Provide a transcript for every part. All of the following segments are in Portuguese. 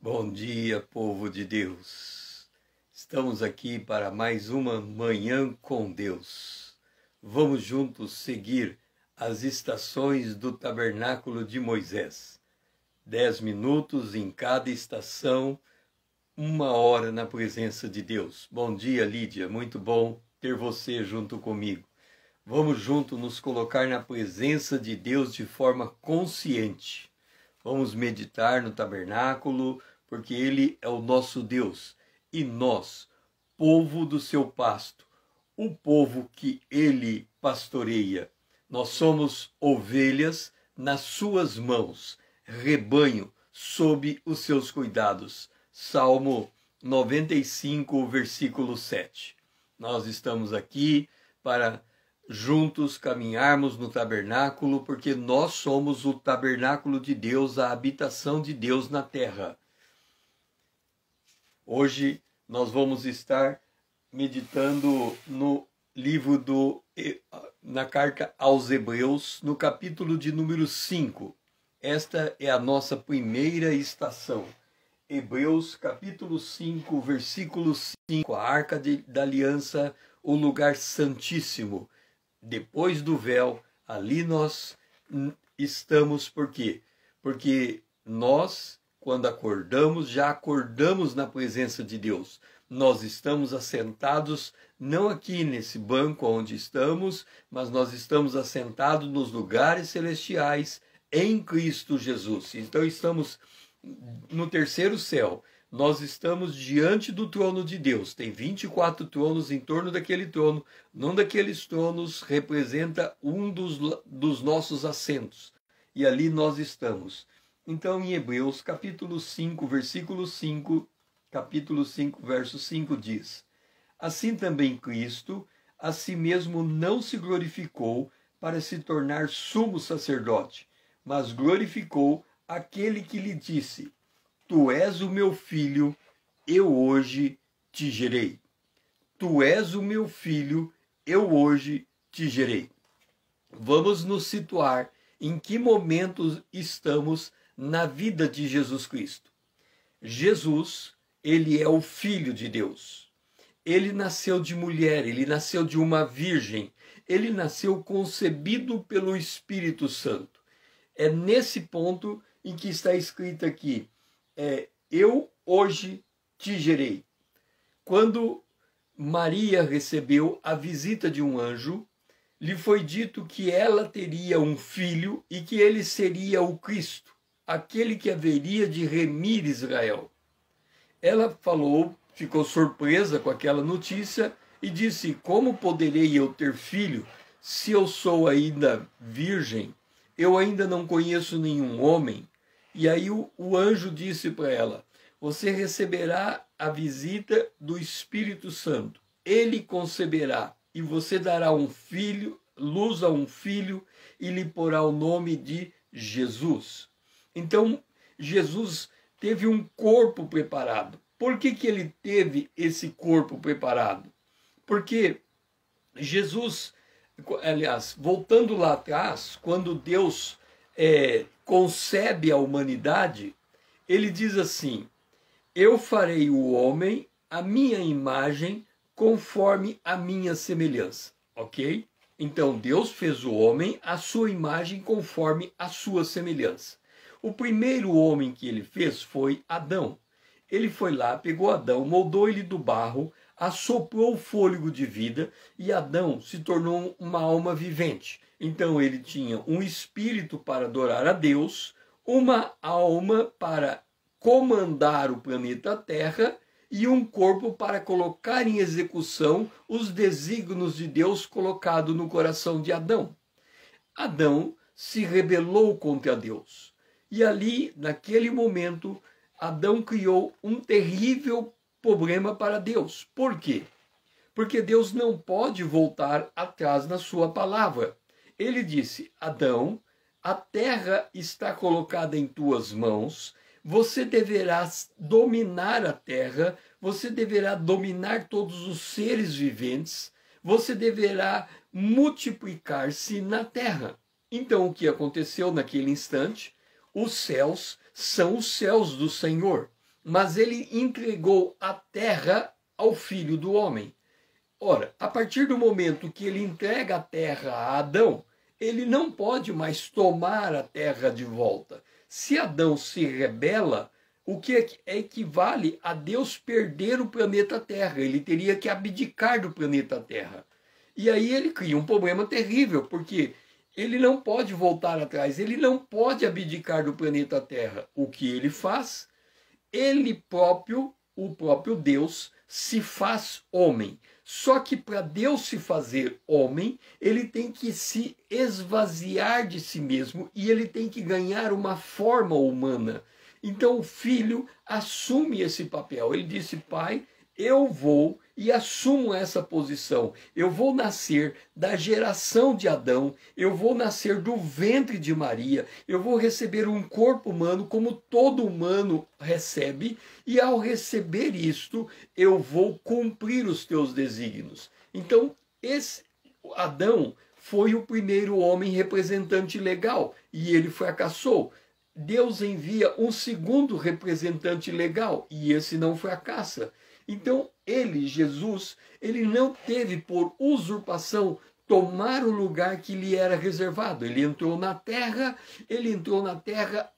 Bom dia, povo de Deus. Estamos aqui para mais uma manhã com Deus. Vamos juntos seguir as estações do Tabernáculo de Moisés. 10 minutos em cada estação, 1 hora na presença de Deus. Bom dia, Lídia. Muito bom ter você junto comigo. Vamos juntos nos colocar na presença de Deus de forma consciente. Vamos meditar no tabernáculo, porque Ele é o nosso Deus. E nós, povo do seu pasto, o povo que Ele pastoreia. Nós somos ovelhas nas suas mãos, rebanho sob os seus cuidados. Salmo 95, versículo 7. Nós estamos aqui para juntos caminharmos no tabernáculo, porque nós somos o tabernáculo de Deus, a habitação de Deus na terra. Hoje nós vamos estar meditando no livro na carta aos Hebreus, no capítulo de número 5. Esta é a nossa primeira estação. Hebreus capítulo 5, versículo 5, a arca da aliança, o lugar santíssimo. Depois do véu, ali nós estamos, por quê? Porque nós, quando acordamos, já acordamos na presença de Deus. Nós estamos assentados, não aqui nesse banco onde estamos, mas nós estamos assentados nos lugares celestiais em Cristo Jesus. Então estamos no terceiro céu. Nós estamos diante do trono de Deus. Tem 24 tronos em torno daquele trono. Num daqueles tronos representa um dos nossos assentos. E ali nós estamos. Então, em Hebreus, capítulo 5, versículo 5, capítulo 5, verso 5 diz: Assim também Cristo, a si mesmo não se glorificou para se tornar sumo sacerdote, mas glorificou aquele que lhe disse: Tu és o meu filho, eu hoje te gerei. Tu és o meu filho, eu hoje te gerei. Vamos nos situar em que momento estamos na vida de Jesus Cristo. Jesus, ele é o Filho de Deus. Ele nasceu de mulher, ele nasceu de uma virgem. Ele nasceu concebido pelo Espírito Santo. É nesse ponto em que está escrito aqui: eu hoje te gerei. Quando Maria recebeu a visita de um anjo, lhe foi dito que ela teria um filho e que ele seria o Cristo, aquele que haveria de remir Israel. Ela ficou surpresa com aquela notícia e disse: Como poderei eu ter filho se eu sou ainda virgem? Eu ainda não conheço nenhum homem. E aí o anjo disse para ela: Você receberá a visita do Espírito Santo. Ele conceberá e você dará luz a um filho e lhe porá o nome de Jesus. Então, Jesus teve um corpo preparado. Por que ele teve esse corpo preparado? Porque Jesus, aliás, voltando lá atrás, quando Deus concebe a humanidade, ele diz assim: Eu farei o homem à minha imagem, conforme a minha semelhança. Ok? Então Deus fez o homem à sua imagem, conforme a sua semelhança. O primeiro homem que ele fez foi Adão. Ele foi lá, pegou Adão, moldou ele do barro, assoprou o fôlego de vida e Adão se tornou uma alma vivente. Então ele tinha um espírito para adorar a Deus, uma alma para comandar o planeta Terra e um corpo para colocar em execução os desígnios de Deus colocado no coração de Adão. Adão se rebelou contra Deus. E ali, naquele momento, Adão criou um terrível problema para Deus. Por quê? Porque Deus não pode voltar atrás na sua palavra. Ele disse: Adão, a terra está colocada em tuas mãos, você deverá dominar a terra, você deverá dominar todos os seres viventes, você deverá multiplicar-se na terra. Então, o que aconteceu naquele instante? Os céus são os céus do Senhor. mas ele entregou a terra ao filho do homem. Ora, a partir do momento que ele entrega a terra a Adão, ele não pode mais tomar a terra de volta. Se Adão se rebela, o que equivale a Deus perder o planeta Terra. Ele teria que abdicar do planeta Terra. E aí ele cria um problema terrível, porque ele não pode voltar atrás, ele não pode abdicar do planeta Terra. O que ele faz? Ele próprio, o próprio Deus, se faz homem. Só que para Deus se fazer homem, ele tem que se esvaziar de si mesmo e ele tem que ganhar uma forma humana. Então o filho assume esse papel. Ele disse: Pai, eu vou e assumo essa posição. Eu vou nascer da geração de Adão, eu vou nascer do ventre de Maria, eu vou receber um corpo humano como todo humano recebe, e ao receber isto, eu vou cumprir os teus desígnios. Então, esse Adão foi o primeiro homem representante legal, e ele fracassou. Deus envia um segundo representante legal, e esse não fracassa. Então, ele, Jesus, ele não teve por usurpação tomar o lugar que lhe era reservado. Ele entrou na terra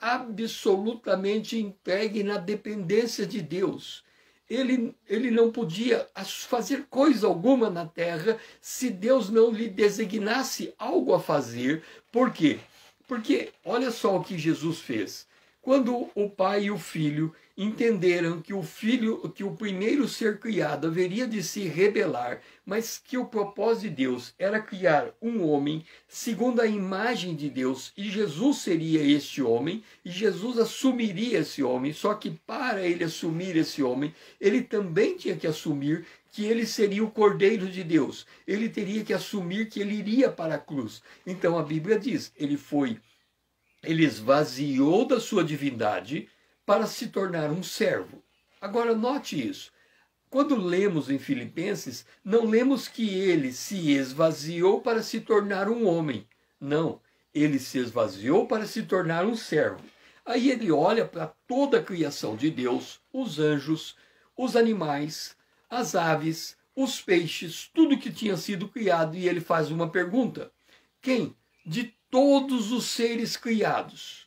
absolutamente entregue na dependência de Deus. Ele não podia fazer coisa alguma na terra se Deus não lhe designasse algo a fazer. Por quê? Porque olha só o que Jesus fez. Quando o pai e o filho entenderam que o primeiro ser criado haveria de se rebelar, mas que o propósito de Deus era criar um homem segundo a imagem de Deus, e Jesus seria este homem, e Jesus assumiria esse homem, só que para ele assumir esse homem, ele também tinha que assumir que ele seria o Cordeiro de Deus. Ele teria que assumir que ele iria para a cruz. Então a Bíblia diz, ele esvaziou da sua divindade para se tornar um servo. Agora note isso. Quando lemos em Filipenses, não lemos que ele se esvaziou para se tornar um homem. Não, ele se esvaziou para se tornar um servo. Aí ele olha para toda a criação de Deus, os anjos, os animais, as aves, os peixes, tudo que tinha sido criado, e ele faz uma pergunta. Quem de todos os seres criados,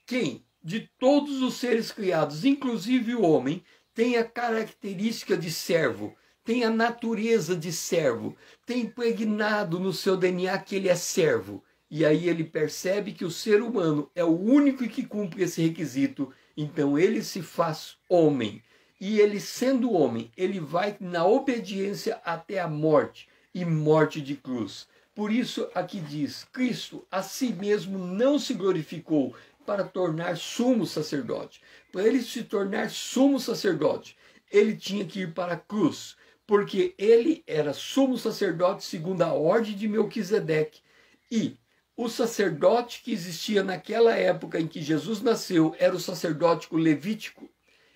quem de todos os seres criados, inclusive o homem, tem a característica de servo, tem a natureza de servo, tem impregnado no seu DNA que ele é servo. E aí ele percebe que o ser humano é o único que cumpre esse requisito, então ele se faz homem. E ele, sendo homem, ele vai na obediência até a morte, e morte de cruz. Por isso aqui diz, Cristo a si mesmo não se glorificou para tornar sumo sacerdote. Para ele se tornar sumo sacerdote, ele tinha que ir para a cruz, porque ele era sumo sacerdote segundo a ordem de Melquisedeque. E o sacerdote que existia naquela época em que Jesus nasceu era o sacerdote levítico.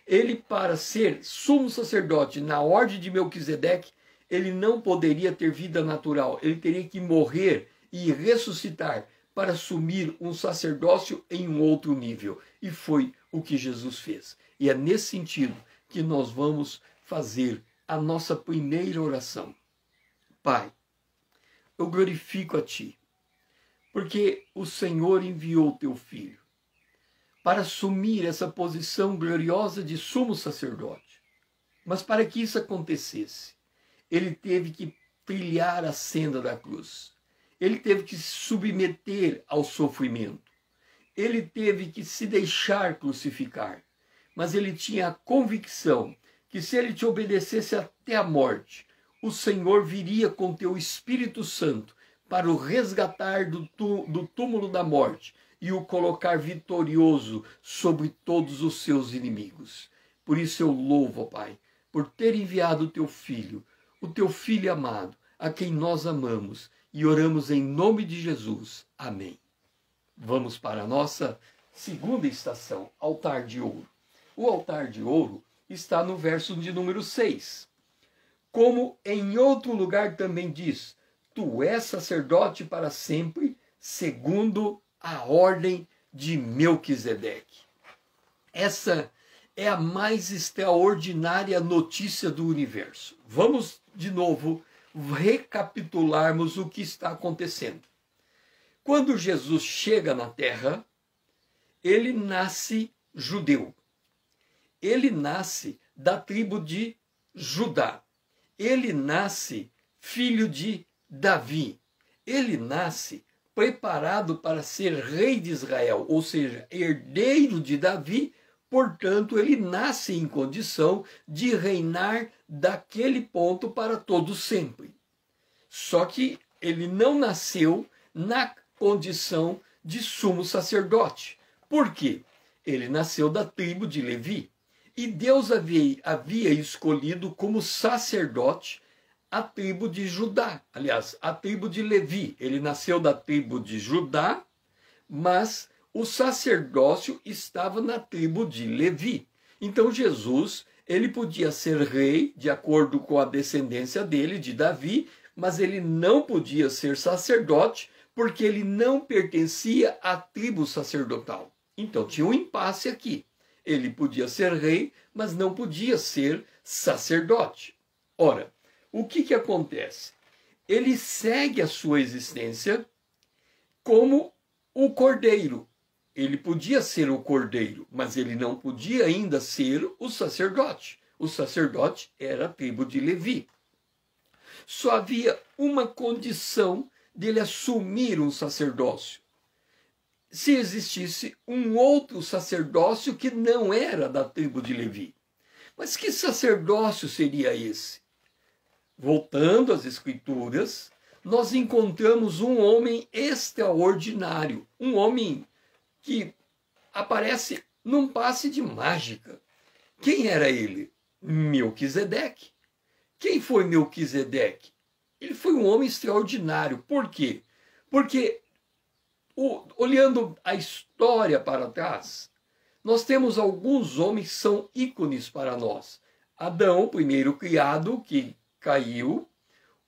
Ele, para ser sumo sacerdote na ordem de Melquisedeque, ele não poderia ter vida natural. Ele teria que morrer e ressuscitar para assumir um sacerdócio em um outro nível. E foi o que Jesus fez. E é nesse sentido que nós vamos fazer a nossa primeira oração. Pai, eu glorifico a Ti, porque o Senhor enviou o Teu Filho para assumir essa posição gloriosa de sumo sacerdote. Mas para que isso acontecesse, ele teve que trilhar a senda da cruz. Ele teve que se submeter ao sofrimento. Ele teve que se deixar crucificar. Mas ele tinha a convicção que se ele te obedecesse até a morte, o Senhor viria com teu Espírito Santo para o resgatar do túmulo da morte e o colocar vitorioso sobre todos os seus inimigos. Por isso eu louvo, ó Pai, por ter enviado o teu Filho amado, a quem nós amamos, e oramos em nome de Jesus. Amém. Vamos para a nossa segunda estação, altar de ouro. O altar de ouro está no verso de número 6. Como em outro lugar também diz, tu és sacerdote para sempre, segundo a ordem de Melquisedeque. Essa é a mais extraordinária notícia do universo. Vamos, de novo, recapitularmos o que está acontecendo. Quando Jesus chega na Terra, ele nasce judeu. Ele nasce da tribo de Judá. Ele nasce filho de Davi. Ele nasce preparado para ser rei de Israel, ou seja, herdeiro de Davi. Portanto, ele nasce em condição de reinar daquele ponto para todo sempre. Só que ele não nasceu na condição de sumo sacerdote. Por quê? Ele nasceu da tribo de Levi. E Deus havia escolhido como sacerdote a tribo de Judá. Aliás, a tribo de Levi. Ele nasceu da tribo de Judá, mas o sacerdócio estava na tribo de Levi. Então Jesus, ele podia ser rei de acordo com a descendência dele, de Davi, mas ele não podia ser sacerdote porque ele não pertencia à tribo sacerdotal. Então tinha um impasse aqui. Ele podia ser rei, mas não podia ser sacerdote. Ora, o que acontece? Ele segue a sua existência como o cordeiro. Ele podia ser o cordeiro, mas ele não podia ainda ser o sacerdote. O sacerdote era a tribo de Levi. Só havia uma condição dele assumir um sacerdócio: se existisse um outro sacerdócio que não era da tribo de Levi. Mas que sacerdócio seria esse? Voltando às Escrituras, nós encontramos um homem extraordinário, um homem que aparece num passe de mágica. Quem era ele? Melquisedeque. Quem foi Melquisedeque? Ele foi um homem extraordinário. Por quê? Porque, olhando a história para trás, nós temos alguns homens que são ícones para nós. Adão, o primeiro criado, que caiu.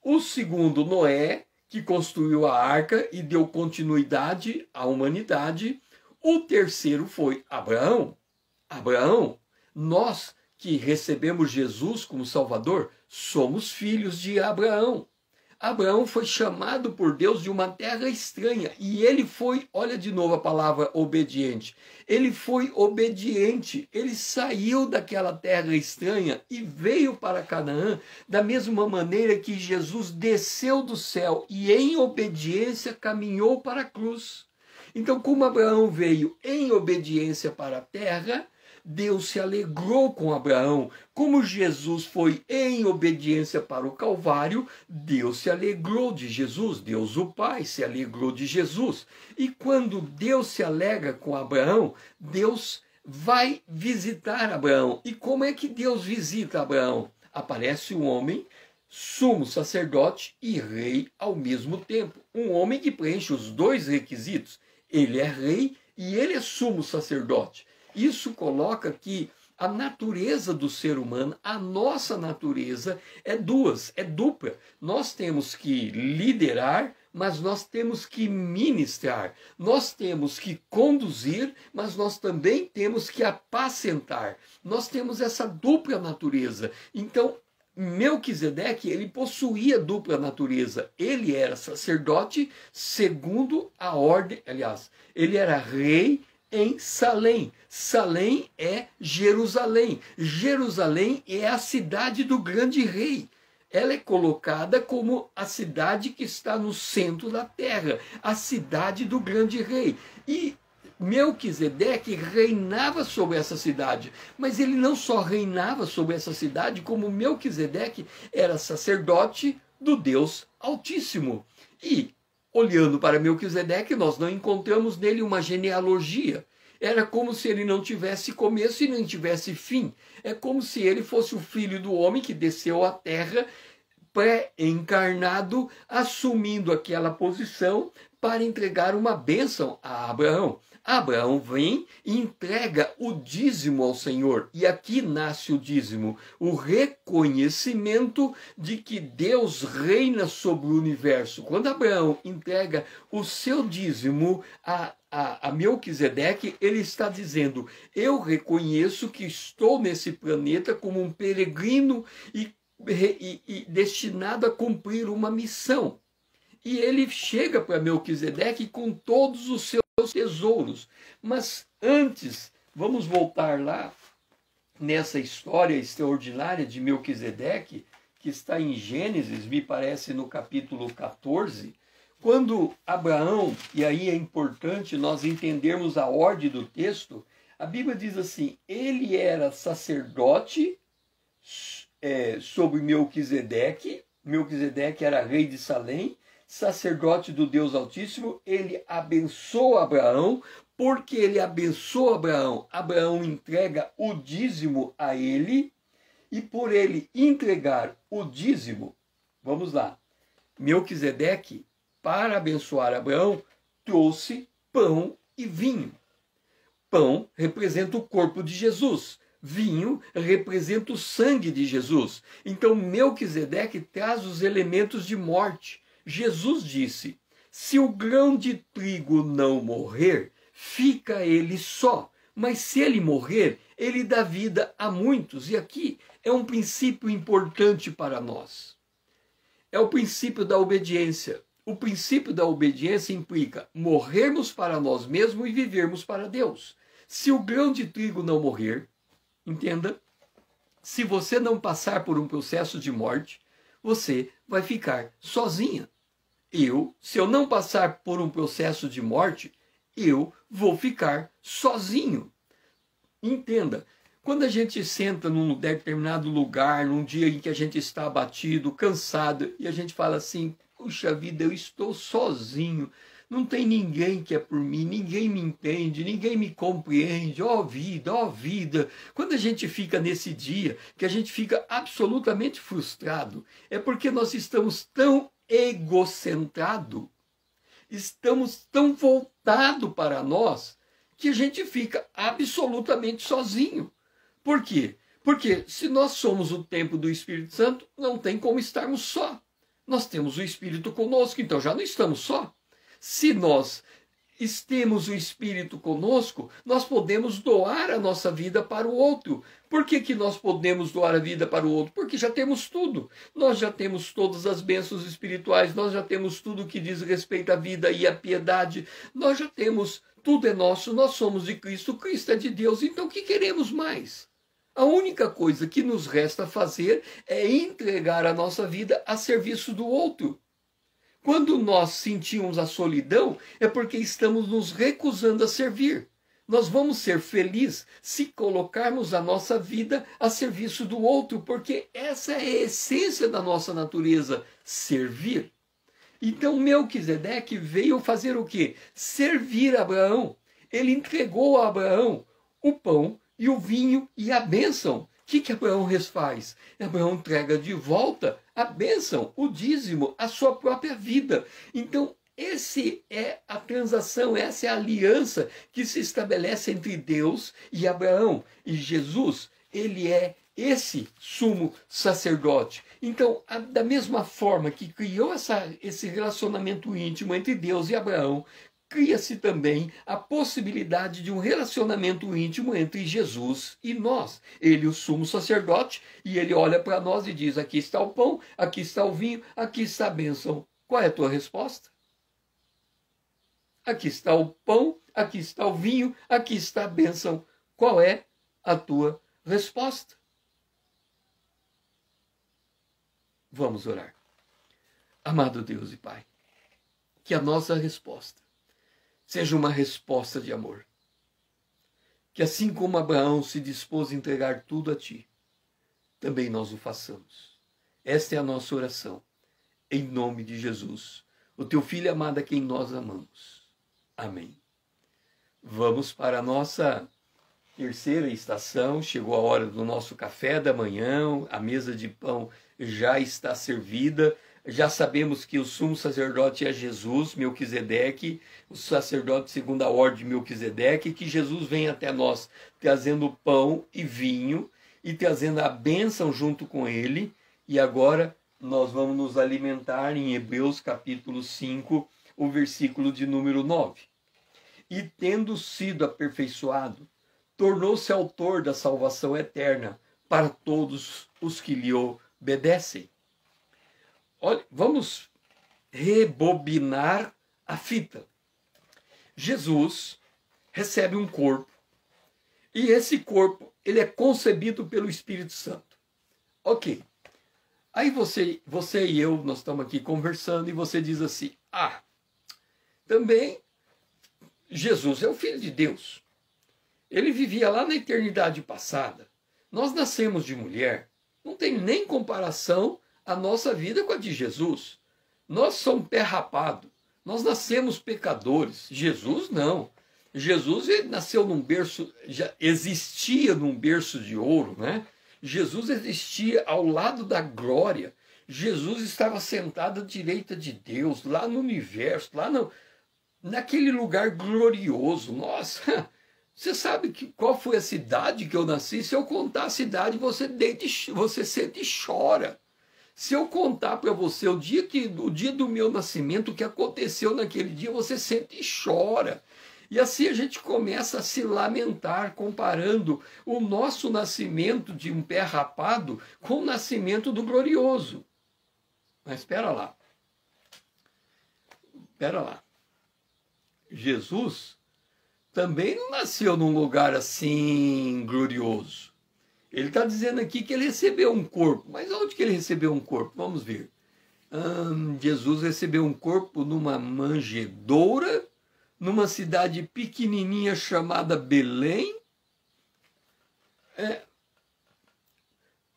O segundo, Noé, que construiu a arca e deu continuidade à humanidade. O terceiro foi Abraão. Abraão, nós que recebemos Jesus como Salvador, somos filhos de Abraão. Abraão foi chamado por Deus de uma terra estranha e ele foi, olha de novo a palavra obediente, ele foi obediente, ele saiu daquela terra estranha e veio para Canaã da mesma maneira que Jesus desceu do céu e em obediência caminhou para a cruz. Então, como Abraão veio em obediência para a terra, Deus se alegrou com Abraão. Como Jesus foi em obediência para o Calvário, Deus se alegrou de Jesus. Deus o Pai se alegrou de Jesus. E quando Deus se alegra com Abraão, Deus vai visitar Abraão. E como é que Deus visita Abraão? Aparece um homem, sumo sacerdote e rei ao mesmo tempo. Um homem que preenche os dois requisitos. Ele é rei e ele é sumo sacerdote. Isso coloca que a natureza do ser humano, a nossa natureza é dupla. Nós temos que liderar, mas nós temos que ministrar. Nós temos que conduzir, mas nós também temos que apacentar. Nós temos essa dupla natureza. Então, Melquisedeque, ele possuía dupla natureza. Ele era sacerdote segundo a ordem, aliás, ele era rei em Salém. Salém é Jerusalém. Jerusalém é a cidade do grande rei. Ela é colocada como a cidade que está no centro da terra, a cidade do grande rei. E Melquisedeque reinava sobre essa cidade, mas ele não só reinava sobre essa cidade, como Melquisedeque era sacerdote do Deus Altíssimo. E olhando para Melquisedeque, nós não encontramos nele uma genealogia. Era como se ele não tivesse começo e nem tivesse fim. É como se ele fosse o filho do homem que desceu à terra, pré-encarnado, assumindo aquela posição para entregar uma bênção a Abraão. Abraão vem e entrega o dízimo ao Senhor. E aqui nasce o dízimo, o reconhecimento de que Deus reina sobre o universo. Quando Abraão entrega o seu dízimo a Melquisedeque, ele está dizendo: eu reconheço que estou nesse planeta como um peregrino e destinado a cumprir uma missão. E ele chega para Melquisedeque com todos os seus tesouros. Mas antes, vamos voltar lá nessa história extraordinária de Melquisedeque, que está em Gênesis, me parece no capítulo 14, quando Abraão, e aí é importante nós entendermos a ordem do texto, a Bíblia diz assim: ele era sacerdote sobre Melquisedeque, Melquisedeque era rei de Salém, sacerdote do Deus Altíssimo. Ele abençoa Abraão. Porque ele abençoa Abraão, Abraão entrega o dízimo a ele, e por ele entregar o dízimo, vamos lá, Melquisedeque, para abençoar Abraão, trouxe pão e vinho. Pão representa o corpo de Jesus, vinho representa o sangue de Jesus. Então Melquisedeque traz os elementos de morte. Jesus disse: se o grão de trigo não morrer, fica ele só, mas se ele morrer, ele dá vida a muitos. E aqui é um princípio importante para nós. É o princípio da obediência. O princípio da obediência implica morrermos para nós mesmos e vivermos para Deus. Se o grão de trigo não morrer, entenda, se você não passar por um processo de morte, você vai ficar sozinha. Se eu não passar por um processo de morte, eu vou ficar sozinho. Entenda, quando a gente senta num determinado lugar, num dia em que a gente está abatido, cansado, e a gente fala assim: puxa vida, eu estou sozinho, não tem ninguém que é por mim, ninguém me entende, ninguém me compreende, ó vida, ó vida. Quando a gente fica nesse dia, que a gente fica absolutamente frustrado, é porque nós estamos tão egocentrados, estamos tão voltados para nós, que a gente fica absolutamente sozinho. Por quê? Porque se nós somos o templo do Espírito Santo, não tem como estarmos só. Nós temos o Espírito conosco, então já não estamos só. Se nós temos o Espírito conosco, nós podemos doar a nossa vida para o outro. Por que nós podemos doar a vida para o outro? Porque já temos tudo. Nós já temos todas as bênçãos espirituais, nós já temos tudo que diz respeito à vida e à piedade, nós já temos, tudo é nosso, nós somos de Cristo, Cristo é de Deus, então o que queremos mais? A única coisa que nos resta fazer é entregar a nossa vida a serviço do outro. Quando nós sentimos a solidão, é porque estamos nos recusando a servir. Nós vamos ser felizes se colocarmos a nossa vida a serviço do outro, porque essa é a essência da nossa natureza, servir. Então Melquisedeque veio fazer o quê? Servir Abraão. Ele entregou a Abraão o pão e o vinho e a bênção. O que Abraão faz? Abraão entrega de volta a bênção, o dízimo, a sua própria vida. Então, essa é a transação, essa é a aliança que se estabelece entre Deus e Abraão. E Jesus, ele é esse sumo sacerdote. Então, da mesma forma que criou esse relacionamento íntimo entre Deus e Abraão, cria-se também a possibilidade de um relacionamento íntimo entre Jesus e nós. Ele, o sumo sacerdote, e ele olha para nós e diz: aqui está o pão, aqui está o vinho, aqui está a bênção. Qual é a tua resposta? Aqui está o pão, aqui está o vinho, aqui está a bênção. Qual é a tua resposta? Vamos orar. Amado Deus e Pai, que a nossa resposta seja uma resposta de amor. Que assim como Abraão se dispôs a entregar tudo a Ti, também nós o façamos. Esta é a nossa oração, em nome de Jesus, o Teu Filho amado a quem nós amamos. Amém. Vamos para a nossa terceira estação, chegou a hora do nosso café da manhã, a mesa de pão já está servida. Já sabemos que o sumo sacerdote é Jesus, Melquisedeque, o sacerdote segundo a ordem de Melquisedeque, que Jesus vem até nós trazendo pão e vinho e trazendo a bênção junto com ele. E agora nós vamos nos alimentar em Hebreus capítulo 5, o versículo de número 9. E tendo sido aperfeiçoado, tornou-se autor da salvação eterna para todos os que lhe obedecem. Olha, vamos rebobinar a fita. Jesus recebe um corpo e esse corpo ele é concebido pelo Espírito Santo. Ok. Aí você e eu, nós estamos aqui conversando e você diz assim, também Jesus é o Filho de Deus. Ele vivia lá na eternidade passada. Nós nascemos de mulher. Não tem nem comparação a nossa vida com a de Jesus. Nós somos pé rapado. Nós nascemos pecadores. Jesus não. Jesus ele nasceu num berço, já existia num berço de ouro, né? Jesus existia ao lado da glória. Jesus estava sentado à direita de Deus, lá no universo, naquele lugar glorioso. Nossa, você sabe qual foi a cidade que eu nasci? Se eu contar a cidade, você sente e chora. Se eu contar para você o dia do meu nascimento, o que aconteceu naquele dia, você sente e chora. E assim a gente começa a se lamentar, comparando o nosso nascimento de um pé rapado com o nascimento do glorioso. Mas espera lá. Espera lá. Jesus também não nasceu num lugar assim glorioso. Ele está dizendo aqui que ele recebeu um corpo. Mas onde que ele recebeu um corpo? Vamos ver. Jesus recebeu um corpo numa manjedoura, numa cidade pequenininha chamada Belém.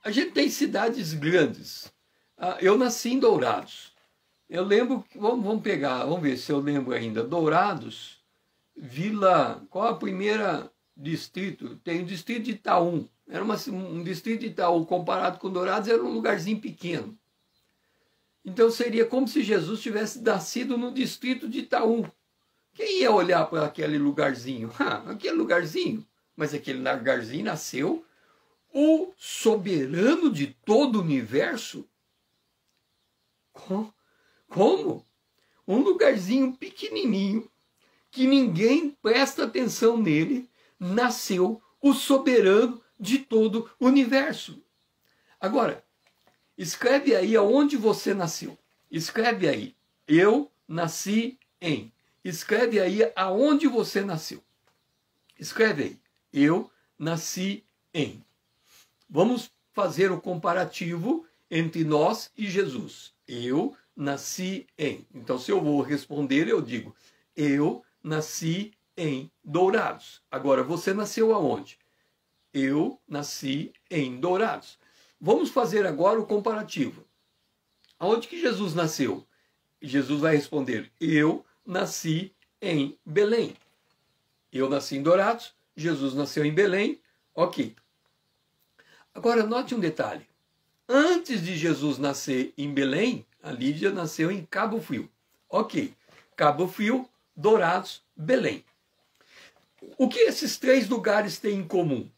A gente tem cidades grandes. Eu nasci em Dourados. Eu lembro, vamos ver se eu lembro ainda. Dourados, Vila, qual a primeira distrito? Tem o distrito de Itaú. Era um distrito de Itaú, comparado com Dourados, era um lugarzinho pequeno. Então seria como se Jesus tivesse nascido no distrito de Itaú. Quem ia olhar para aquele lugarzinho? Aquele lugarzinho. Mas aquele lugarzinho nasceu o soberano de todo o universo. Como? Um lugarzinho pequenininho, que ninguém presta atenção nele, nasceu o soberano de todo o universo. Agora, escreve aí aonde você nasceu. Escreve aí, eu nasci em. Escreve aí aonde você nasceu. Escreve aí, eu nasci em. Vamos fazer o comparativo entre nós e Jesus. Eu nasci em. Então, se eu vou responder, eu digo, eu nasci em Dourados. Agora, você nasceu aonde? Eu nasci em Dourados. Vamos fazer agora o comparativo. Aonde que Jesus nasceu? Jesus vai responder, eu nasci em Belém. Eu nasci em Dourados, Jesus nasceu em Belém, ok. Agora, note um detalhe. Antes de Jesus nascer em Belém, a Lídia nasceu em Cabo Frio. Ok, Cabo Frio, Dourados, Belém. O que esses três lugares têm em comum?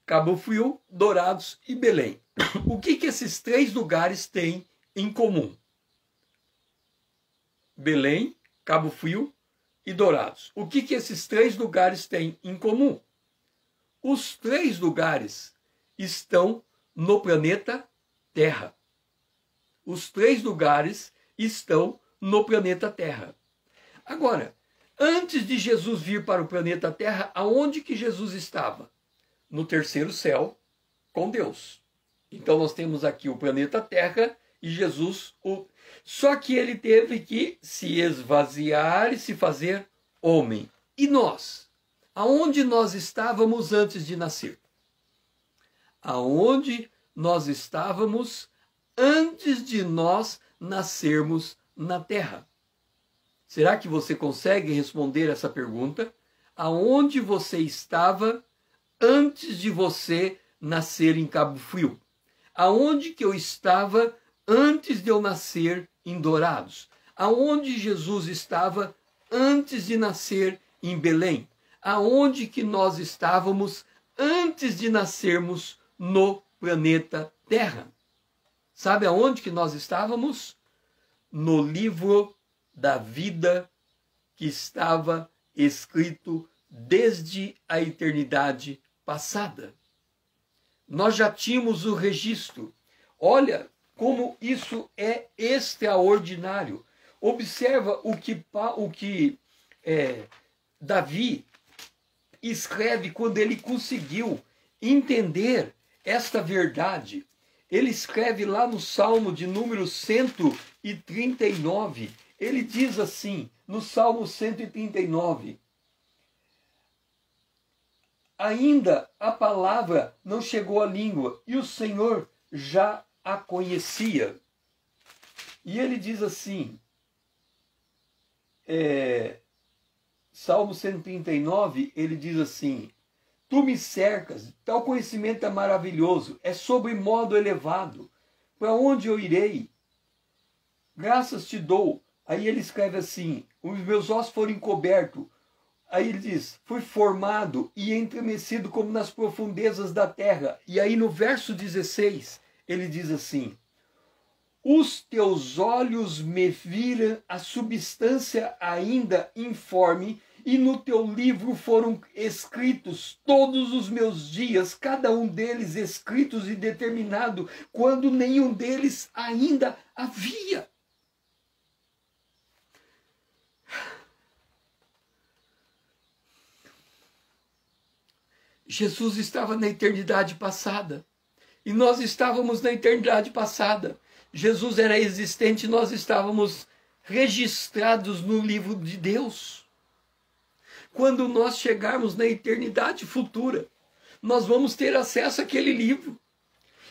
Cabo Frio, Dourados e Belém. O que esses três lugares têm em comum? Belém, Cabo Frio e Dourados. O que esses três lugares têm em comum? Os três lugares estão no planeta Terra. Os três lugares estão no planeta Terra. Agora, antes de Jesus vir para o planeta Terra, aonde que Jesus estava? No terceiro céu, com Deus. Então nós temos aqui o planeta Terra e Jesus, só que ele teve que se esvaziar e se fazer homem. E nós? Aonde nós estávamos antes de nascer? Aonde nós estávamos antes de nós nascermos na Terra? Será que você consegue responder essa pergunta? Aonde você estava antes de você nascer em Cabo Frio? Aonde que eu estava antes de eu nascer em Dourados. Aonde Jesus estava antes de nascer em Belém? Aonde que nós estávamos antes de nascermos no planeta Terra? Sabe aonde que nós estávamos? No livro da vida que estava escrito desde a eternidade passada. Nós já tínhamos o registro. Olha como isso é extraordinário. Observa o que Davi escreve quando ele conseguiu entender esta verdade. Ele escreve lá no Salmo de número 139, ele diz assim, no Salmo 139, ainda a palavra não chegou à língua, e o Senhor já a conhecia. E ele diz assim, Salmo 139, ele diz assim, tu me cercas, tal conhecimento é maravilhoso, é sobre modo elevado. Para onde eu irei? Graças te dou. Aí ele escreve assim, os meus ossos foram encobertos. Aí ele diz, fui formado e entremecido como nas profundezas da terra. E aí no verso 16, ele diz assim, os teus olhos me viram a substância ainda informe, e no teu livro foram escritos todos os meus dias, cada um deles escritos e determinado, quando nenhum deles ainda havia. Jesus estava na eternidade passada, e nós estávamos na eternidade passada. Jesus era existente, nós estávamos registrados no livro de Deus. Quando nós chegarmos na eternidade futura, nós vamos ter acesso àquele livro.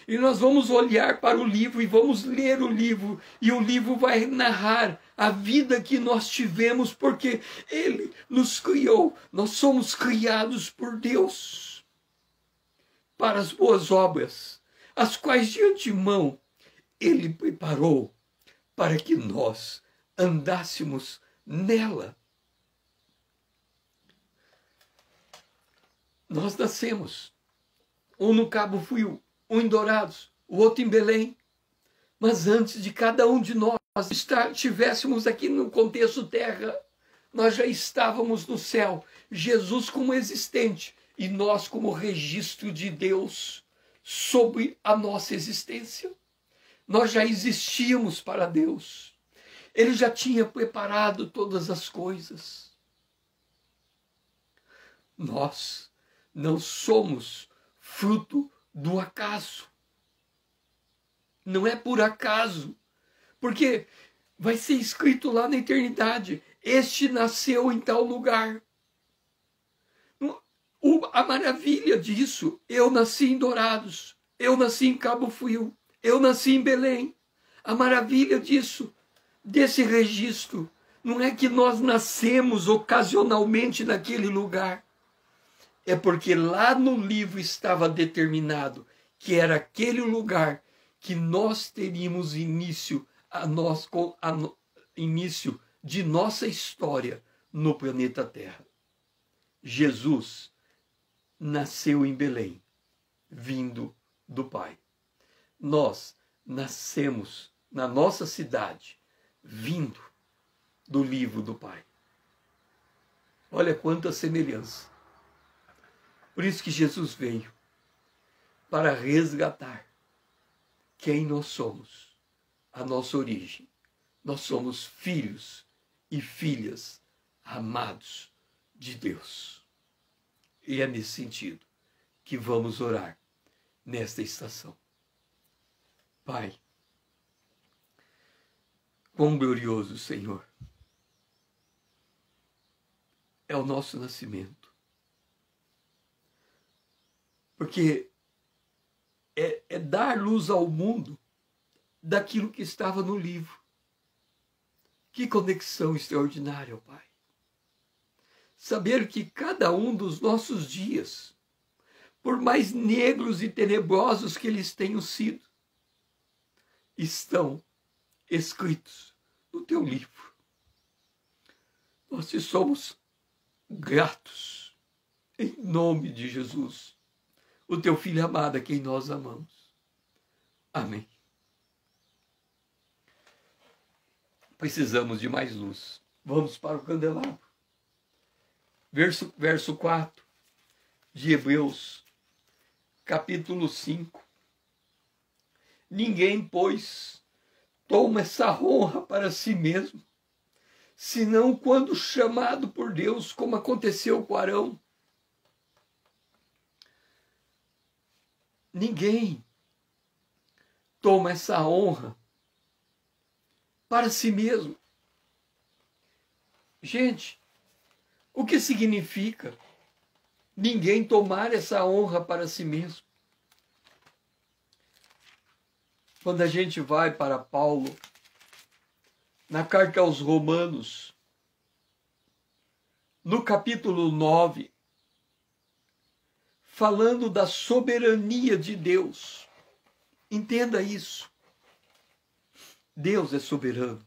E nós vamos olhar para o livro e vamos ler o livro. E o livro vai narrar a vida que nós tivemos, porque Ele nos criou. Nós somos criados por Deus para as boas obras, as quais de antemão Ele preparou para que nós andássemos nela. Nós nascemos, um no Cabo Frio, um em Dourados, o outro em Belém. Mas antes de cada um de nós estivéssemos aqui no contexto terra, nós já estávamos no céu. Jesus como existente e nós como registro de Deus sobre a nossa existência. Nós já existíamos para Deus. Ele já tinha preparado todas as coisas. Nós não somos fruto do acaso. Não é por acaso. Porque vai ser escrito lá na eternidade, este nasceu em tal lugar. A maravilha disso, eu nasci em Dourados, eu nasci em Cabo Frio, eu nasci em Belém. A maravilha disso, desse registro, não é que nós nascemos ocasionalmente naquele lugar. É porque lá no livro estava determinado que era aquele lugar que nós teríamos início de nossa história no planeta Terra. Jesus nasceu em Belém, vindo do Pai. Nós nascemos na nossa cidade, vindo do livro do Pai. Olha quanta semelhança. Por isso que Jesus veio, para resgatar quem nós somos, a nossa origem. Nós somos filhos e filhas amados de Deus. E é nesse sentido que vamos orar nesta estação. Pai, quão glorioso, Senhor, é o nosso nascimento. Porque é dar luz ao mundo daquilo que estava no livro. Que conexão extraordinária, Pai. Saber que cada um dos nossos dias, por mais negros e tenebrosos que eles tenham sido, estão escritos no teu livro. Nós te somos gratos, em nome de Jesus, o teu Filho amado, a quem nós amamos. Amém. Precisamos de mais luz. Vamos para o candelabro. Verso 4 de Hebreus, capítulo 5. Ninguém, pois, toma essa honra para si mesmo, senão quando chamado por Deus, como aconteceu com Arão. Ninguém toma essa honra para si mesmo. Gente, o que significa ninguém tomar essa honra para si mesmo? Quando a gente vai para Paulo, na carta aos Romanos, no capítulo 9, falando da soberania de Deus. Entenda isso. Deus é soberano.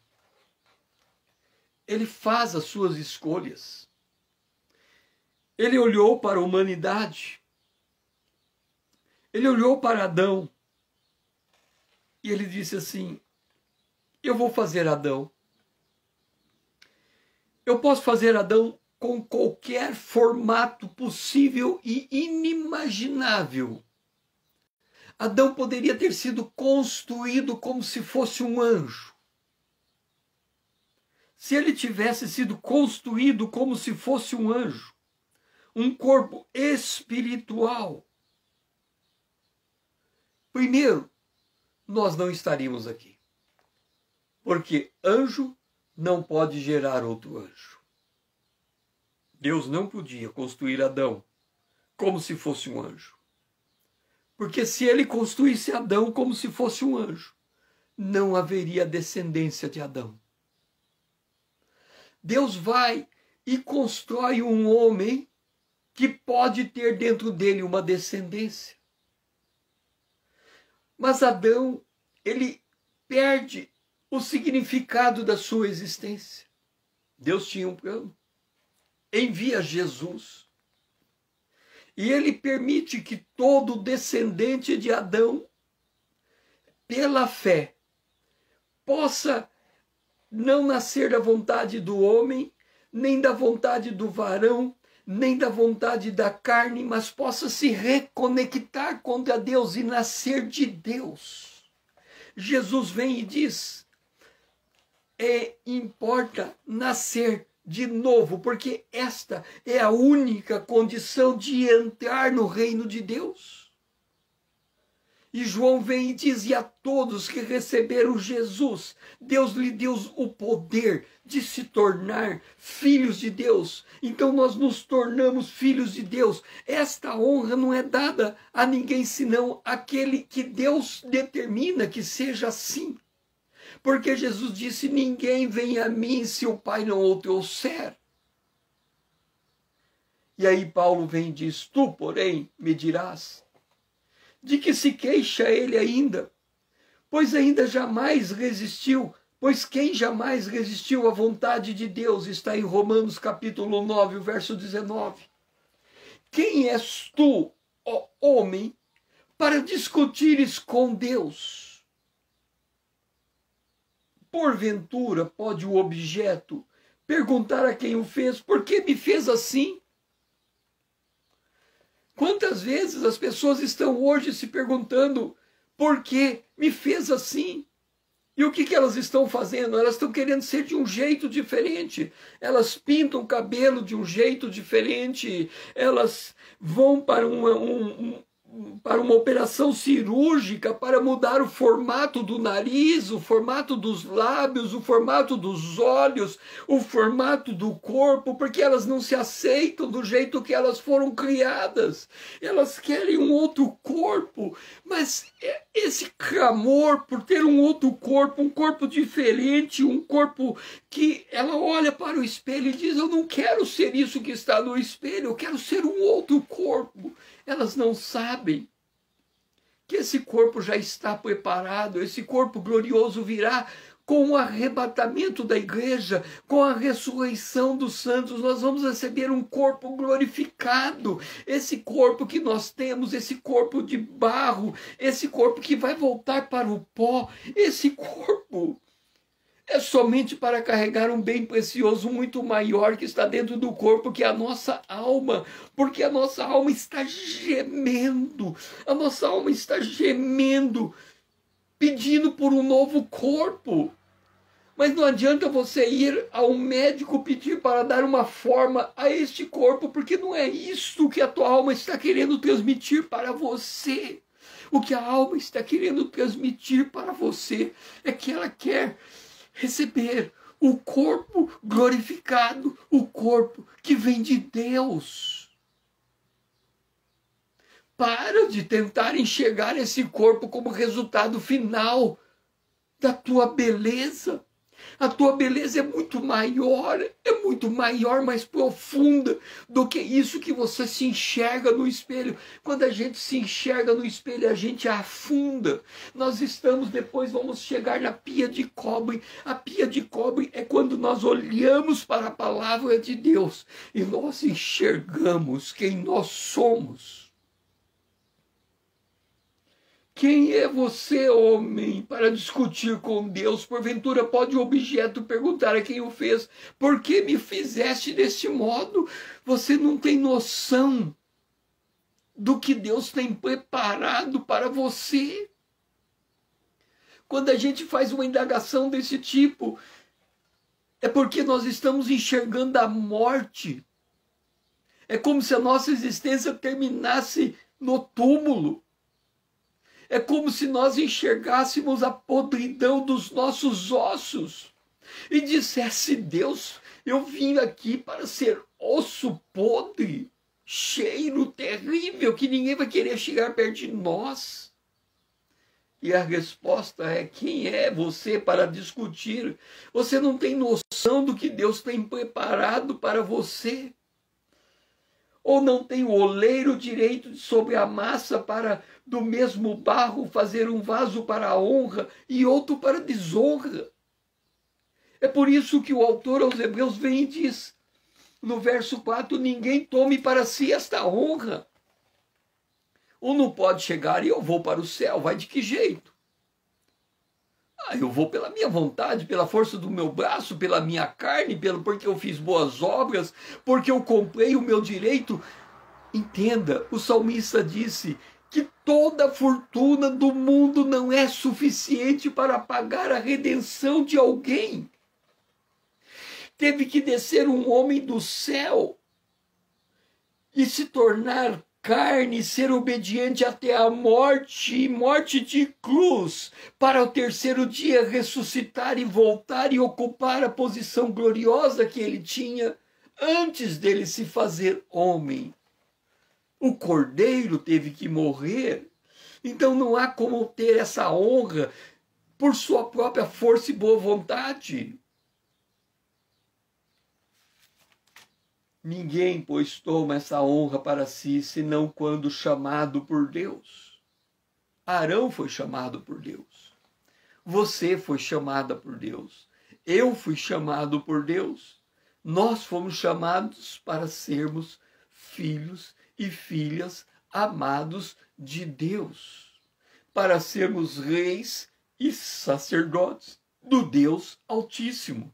Ele faz as suas escolhas. Ele olhou para a humanidade. Ele olhou para Adão. E ele disse assim: eu vou fazer Adão. Eu posso fazer Adão com qualquer formato possível e inimaginável. Adão poderia ter sido construído como se fosse um anjo. Se ele tivesse sido construído como se fosse um anjo, um corpo espiritual, primeiro, nós não estaríamos aqui. Porque anjo não pode gerar outro anjo. Deus não podia construir Adão como se fosse um anjo. Porque se ele construísse Adão como se fosse um anjo, não haveria descendência de Adão. Deus vai e constrói um homem que pode ter dentro dele uma descendência. Mas Adão, ele perde o significado da sua existência. Deus tinha um plano. Envia Jesus. E ele permite que todo descendente de Adão, pela fé, possa não nascer da vontade do homem, nem da vontade do varão, nem da vontade da carne, mas possa se reconectar com Deus e nascer de Deus. Jesus vem e diz: importa nascer de novo, porque esta é a única condição de entrar no reino de Deus. E João vem e diz: e a todos que receberam Jesus, Deus lhe deu o poder de se tornar filhos de Deus. Então nós nos tornamos filhos de Deus. Esta honra não é dada a ninguém senão aquele que Deus determina que seja assim. Porque Jesus disse: ninguém vem a mim se o Pai não o trouxer. E aí Paulo vem e diz: tu, porém, me dirás, de que se queixa ele ainda? Pois ainda jamais resistiu. Pois quem jamais resistiu à vontade de Deus? Está em Romanos capítulo 9, o verso 19. Quem és tu, ó homem, para discutires com Deus? Porventura pode o objeto perguntar a quem o fez: por que me fez assim? Quantas vezes as pessoas estão hoje se perguntando: por que me fez assim? E o que elas estão fazendo? Elas estão querendo ser de um jeito diferente. Elas pintam o cabelo de um jeito diferente. Elas vão para uma operação cirúrgica para mudar o formato do nariz, o formato dos lábios, o formato dos olhos, o formato do corpo, porque elas não se aceitam do jeito que elas foram criadas. Elas querem um outro corpo, mas esse clamor por ter um outro corpo, um corpo diferente, um corpo que ela olha para o espelho e diz: eu não quero ser isso que está no espelho, eu quero ser um outro corpo. Elas não sabem que esse corpo já está preparado, esse corpo glorioso virá com o arrebatamento da igreja, com a ressurreição dos santos. Nós vamos receber um corpo glorificado. Esse corpo que nós temos, esse corpo de barro, esse corpo que vai voltar para o pó, esse corpo é somente para carregar um bem precioso muito maior que está dentro do corpo, que é a nossa alma, porque a nossa alma está gemendo, pedindo por um novo corpo. Mas não adianta você ir ao médico pedir para dar uma forma a este corpo, porque não é isso que a tua alma está querendo transmitir para você. O que a alma está querendo transmitir para você é que ela quer receber o corpo glorificado, o corpo que vem de Deus. Para de tentar enxergar esse corpo como resultado final da tua beleza. A tua beleza é muito maior, mais profunda do que isso que você se enxerga no espelho. Quando a gente se enxerga no espelho, a gente afunda. Depois vamos chegar na pia de cobre. A pia de cobre é quando nós olhamos para a palavra de Deus e nós enxergamos quem nós somos. Quem é você, homem, para discutir com Deus? Porventura pode o objeto perguntar a quem o fez: por que me fizeste deste modo? Você não tem noção do que Deus tem preparado para você. Quando a gente faz uma indagação desse tipo, é porque nós estamos enxergando a morte. É como se a nossa existência terminasse no túmulo. É como se nós enxergássemos a podridão dos nossos ossos e dissesse: Deus, eu vim aqui para ser osso podre, cheiro terrível, que ninguém vai querer chegar perto de nós. E a resposta é: quem é você para discutir? Você não tem noção do que Deus tem preparado para você. Ou não tem o oleiro direito sobre a massa para, do mesmo barro, fazer um vaso para a honra e outro para a desonra? É por isso que o autor aos Hebreus vem e diz, no verso 4, ninguém tome para si esta honra. Um não pode chegar e eu vou para o céu, vai de que jeito? Eu vou pela minha vontade, pela força do meu braço, pela minha carne, porque eu fiz boas obras, porque eu comprei o meu direito. Entenda, o salmista disse que toda a fortuna do mundo não é suficiente para pagar a redenção de alguém. Teve que descer um homem do céu e se tornar carne, ser obediente até a morte, morte de cruz, para o terceiro dia ressuscitar e voltar e ocupar a posição gloriosa que ele tinha antes dele se fazer homem. O cordeiro teve que morrer, então não há como ter essa honra por sua própria força e boa vontade. Ninguém, pois, toma essa honra para si, senão quando chamado por Deus. Arão foi chamado por Deus. Você foi chamada por Deus. Eu fui chamado por Deus. Nós fomos chamados para sermos filhos e filhas amados de Deus. Para sermos reis e sacerdotes do Deus Altíssimo.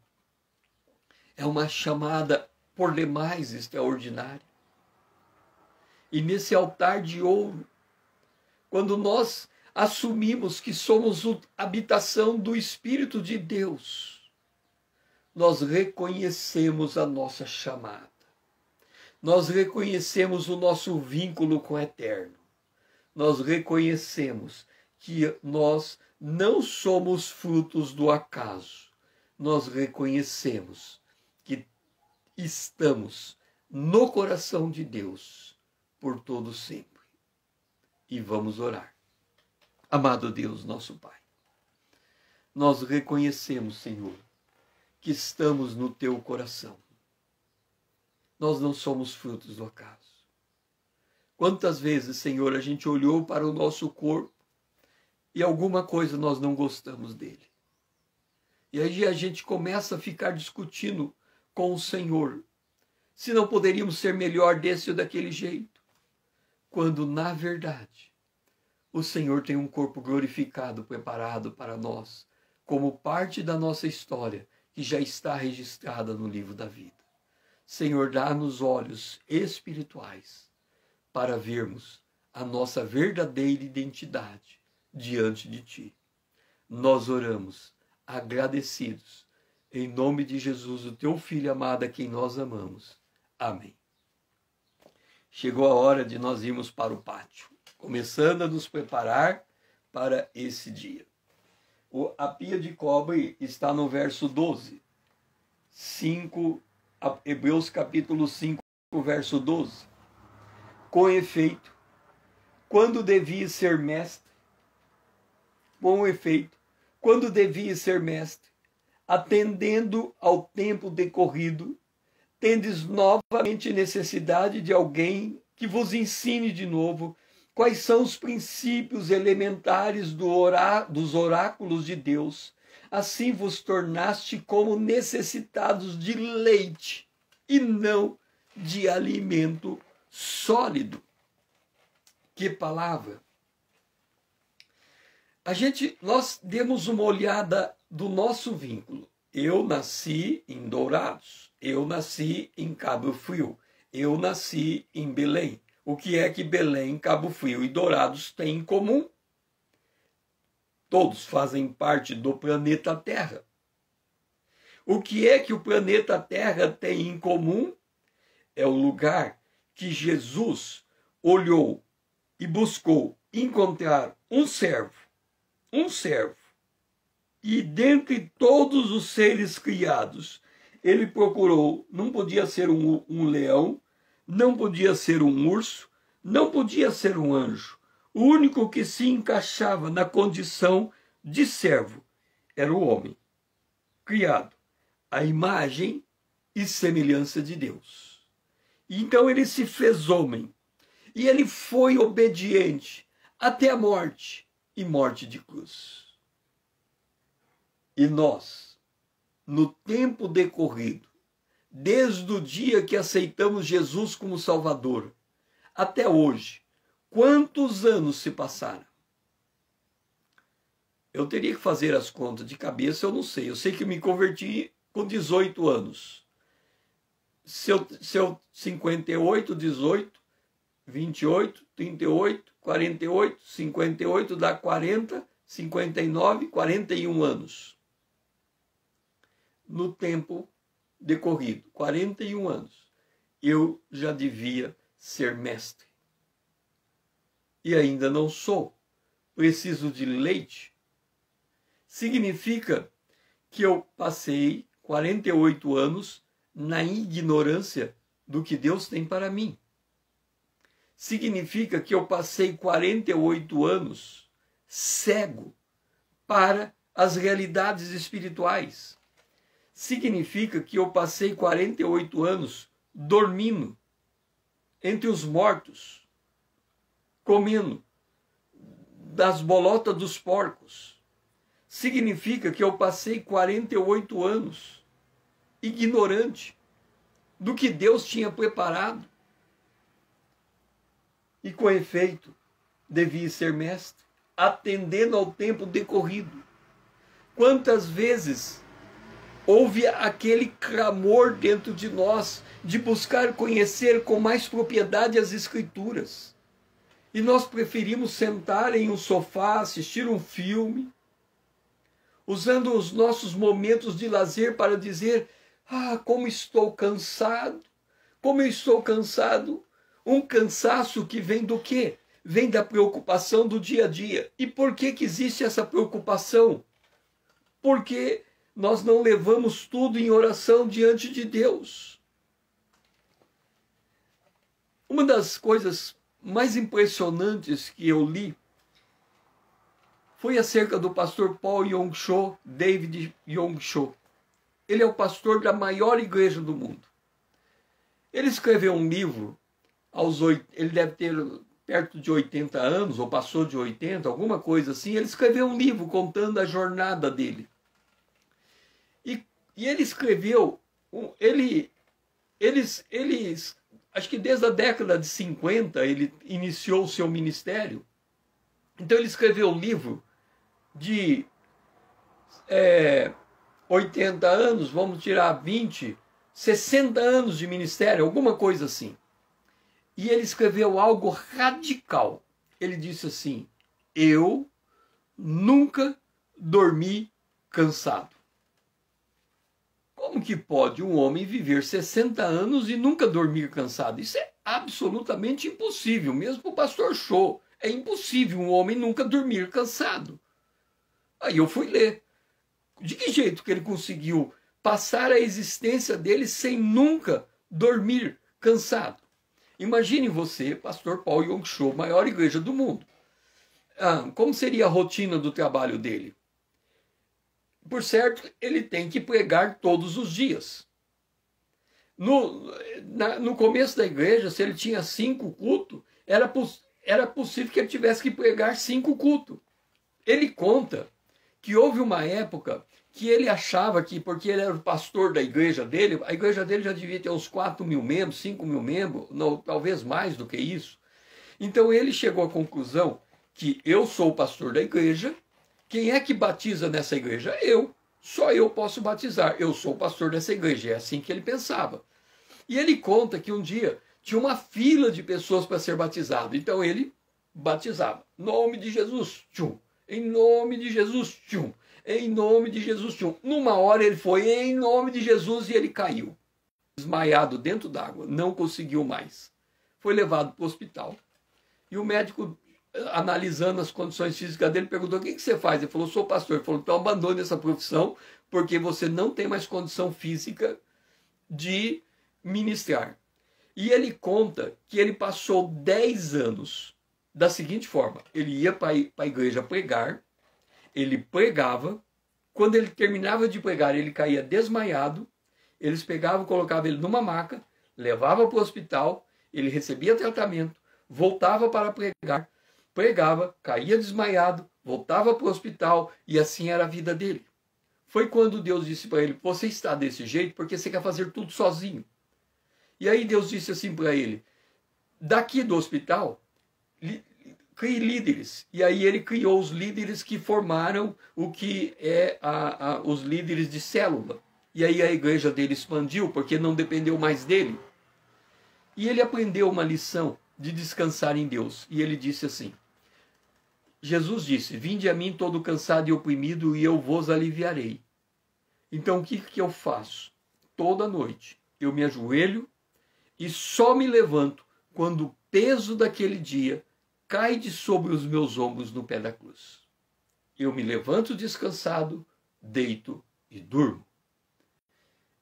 É uma chamada por demais extraordinário. E nesse altar de ouro, quando nós assumimos que somos a habitação do Espírito de Deus, nós reconhecemos a nossa chamada. Nós reconhecemos o nosso vínculo com o Eterno. Nós reconhecemos que nós não somos frutos do acaso. Nós reconhecemos que estamos no coração de Deus por todo sempre. E vamos orar. Amado Deus, nosso Pai, nós reconhecemos, Senhor, que estamos no Teu coração. Nós não somos frutos do acaso. Quantas vezes, Senhor, a gente olhou para o nosso corpo e alguma coisa nós não gostamos dele. E aí a gente começa a ficar discutindo com o Senhor se não poderíamos ser melhor desse ou daquele jeito, quando na verdade o Senhor tem um corpo glorificado preparado para nós, como parte da nossa história que já está registrada no livro da vida. Senhor, dá-nos olhos espirituais para vermos a nossa verdadeira identidade diante de Ti. Nós oramos agradecidos, em nome de Jesus, o Teu Filho amado, a quem nós amamos. Amém. Chegou a hora de nós irmos para o pátio, começando a nos preparar para esse dia. A pia de cobre está no verso 12. Hebreus capítulo 5, verso 12. Com efeito, quando devia ser mestre, atendendo ao tempo decorrido, tendes novamente necessidade de alguém que vos ensine de novo quais são os princípios elementares dos oráculos de Deus. Assim vos tornaste como necessitados de leite e não de alimento sólido. Que palavra! Nós demos uma olhada do nosso vínculo. Eu nasci em Dourados, eu nasci em Cabo Frio, eu nasci em Belém. O que é que Belém, Cabo Frio e Dourados têm em comum? Todos fazem parte do planeta Terra. O que é que o planeta Terra tem em comum? É o lugar que Jesus olhou e buscou encontrar um servo. E dentre todos os seres criados, ele procurou, não podia ser um leão, não podia ser um urso, não podia ser um anjo. O único que se encaixava na condição de servo era o homem, criado à imagem e semelhança de Deus. Então ele se fez homem, e ele foi obediente até a morte, e morte de cruz. E nós, no tempo decorrido, desde o dia que aceitamos Jesus como Salvador, até hoje, quantos anos se passaram? Eu teria que fazer as contas de cabeça, eu não sei. Eu sei que me converti com 18 anos. Se eu 58, 18, 28, 38, 48, 58, dá 40, 59, 41 anos. No tempo decorrido, 41 anos, eu já devia ser mestre. E ainda não sou. Preciso de leite. Significa que eu passei 48 anos na ignorância do que Deus tem para mim. Significa que eu passei 48 anos cego para as realidades espirituais. Significa que eu passei 48 anos dormindo entre os mortos, comendo das bolotas dos porcos. Significa que eu passei 48 anos ignorante do que Deus tinha preparado. E com efeito, devia ser mestre, atendendo ao tempo decorrido. Quantas vezes houve aquele clamor dentro de nós de buscar conhecer com mais propriedade as Escrituras. E nós preferimos sentar em um sofá, assistir um filme, usando os nossos momentos de lazer para dizer: ah, como estou cansado, como eu estou cansado. Um cansaço que vem do quê? Vem da preocupação do dia a dia. E por que existe essa preocupação? Porque nós não levamos tudo em oração diante de Deus. Uma das coisas mais impressionantes que eu li foi acerca do pastor Paul Yong-cho, David Yong-cho. Ele é o pastor da maior igreja do mundo. Ele escreveu um livro, ele deve ter perto de 80 anos, ou passou de 80, alguma coisa assim, ele escreveu um livro contando a jornada dele. E ele escreveu, acho que desde a década de 50 ele iniciou o seu ministério. Então ele escreveu um livro de 80 anos, vamos tirar 20, 60 anos de ministério, alguma coisa assim. E ele escreveu algo radical. Ele disse assim: eu nunca dormi cansado. Como que pode um homem viver 60 anos e nunca dormir cansado? Isso é absolutamente impossível, mesmo para o pastor Show. É impossível um homem nunca dormir cansado. Aí eu fui ler. De que jeito que ele conseguiu passar a existência dele sem nunca dormir cansado? Imagine você, pastor Paul Yong Cho, maior igreja do mundo. Como seria a rotina do trabalho dele? Por certo, ele tem que pregar todos os dias. No começo da igreja, se ele tinha 5 cultos, era possível que ele tivesse que pregar 5 cultos. Ele conta que houve uma época que ele achava que, porque ele era o pastor da igreja dele, a igreja dele já devia ter uns 4 mil membros, 5 mil membros, não, talvez mais do que isso. Então ele chegou à conclusão que eu sou o pastor da igreja, quem é que batiza nessa igreja? Eu. Só eu posso batizar. Eu sou o pastor dessa igreja. É assim que ele pensava. E ele conta que um dia tinha uma fila de pessoas para ser batizado. Então ele batizava. Em nome de Jesus, tchum. Em nome de Jesus, tchum. Em nome de Jesus, tchum. Numa hora ele foi em nome de Jesus e ele caiu. Desmaiado dentro d'água. Não conseguiu mais. Foi levado para o hospital. E o médico, analisando as condições físicas dele, perguntou: o que você faz? Ele falou: sou pastor. Ele falou: então abandone essa profissão, porque você não tem mais condição física de ministrar. E ele conta que ele passou 10 anos da seguinte forma: ele ia para a igreja pregar, ele pregava, quando ele terminava de pregar, ele caía desmaiado, eles pegavam, colocavam ele numa maca, levavam para o hospital, ele recebia tratamento, voltava para pregar, pregava, caía desmaiado, voltava para o hospital, e assim era a vida dele. Foi quando Deus disse para ele: você está desse jeito porque você quer fazer tudo sozinho. E aí Deus disse assim para ele: daqui do hospital, crie líderes. E aí ele criou os líderes que formaram o que é os líderes de célula. E aí a igreja dele expandiu porque não dependeu mais dele. E ele aprendeu uma lição de descansar em Deus. E ele disse assim: Jesus disse: vinde a mim todo cansado e oprimido, e eu vos aliviarei. Então o que eu faço? Toda noite eu me ajoelho e só me levanto quando o peso daquele dia cai de sobre os meus ombros no pé da cruz. Eu me levanto descansado, deito e durmo.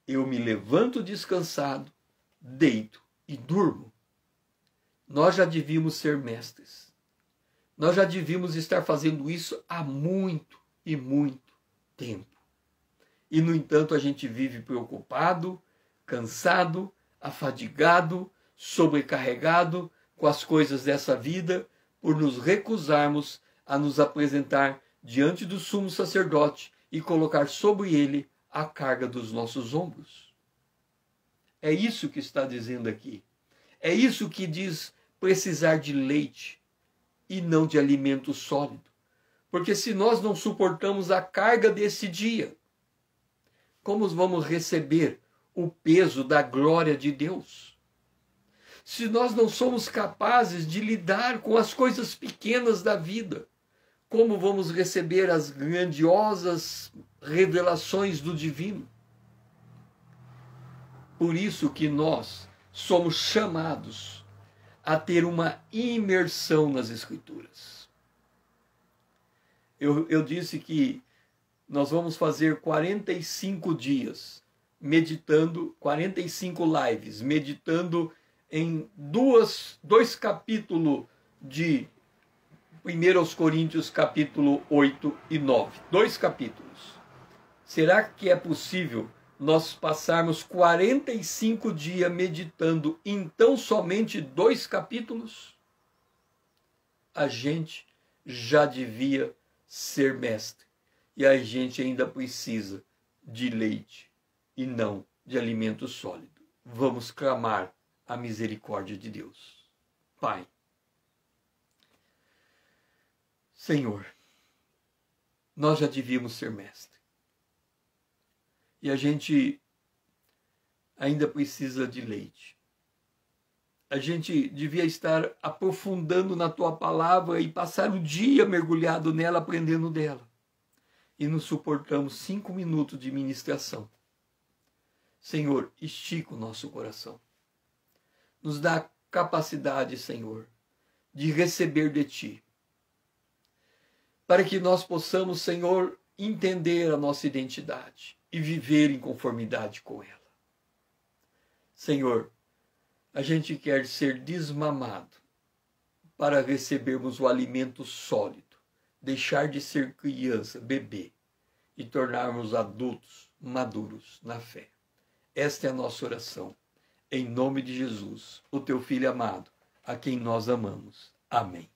Eu me levanto descansado, deito e durmo. Nós já devíamos ser mestres. Nós já devíamos estar fazendo isso há muito e muito tempo. E, no entanto, a gente vive preocupado, cansado, afadigado, sobrecarregado com as coisas dessa vida, por nos recusarmos a nos apresentar diante do sumo sacerdote e colocar sobre ele a carga dos nossos ombros. É isso que está dizendo aqui. É isso que diz precisar de leite e não de alimento sólido. Porque se nós não suportamos a carga desse dia, como vamos receber o peso da glória de Deus? Se nós não somos capazes de lidar com as coisas pequenas da vida, como vamos receber as grandiosas revelações do divino? Por isso que nós somos chamados a ter uma imersão nas Escrituras. Eu disse que nós vamos fazer 45 dias meditando, 45 lives, meditando em dois capítulos de 1 Coríntios, capítulo 8 e 9. 2 capítulos. Será que é possível nós passarmos 45 dias meditando em tão somente 2 capítulos? a gente já devia ser mestre. E a gente ainda precisa de leite e não de alimento sólido. Vamos clamar a misericórdia de Deus. Pai, Senhor, nós já devíamos ser mestre. E a gente ainda precisa de leite. A gente devia estar aprofundando na tua palavra e passar o dia mergulhado nela, aprendendo dela. E nos suportamos 5 minutos de ministração. Senhor, estica o nosso coração. Nos dá capacidade, Senhor, de receber de ti. Para que nós possamos, Senhor, entender a nossa identidade e viver em conformidade com ela. Senhor, a gente quer ser desmamado para recebermos o alimento sólido, deixar de ser criança, bebê, e tornarmos adultos maduros na fé. Esta é a nossa oração. Em nome de Jesus, o teu Filho amado, a quem nós amamos. Amém.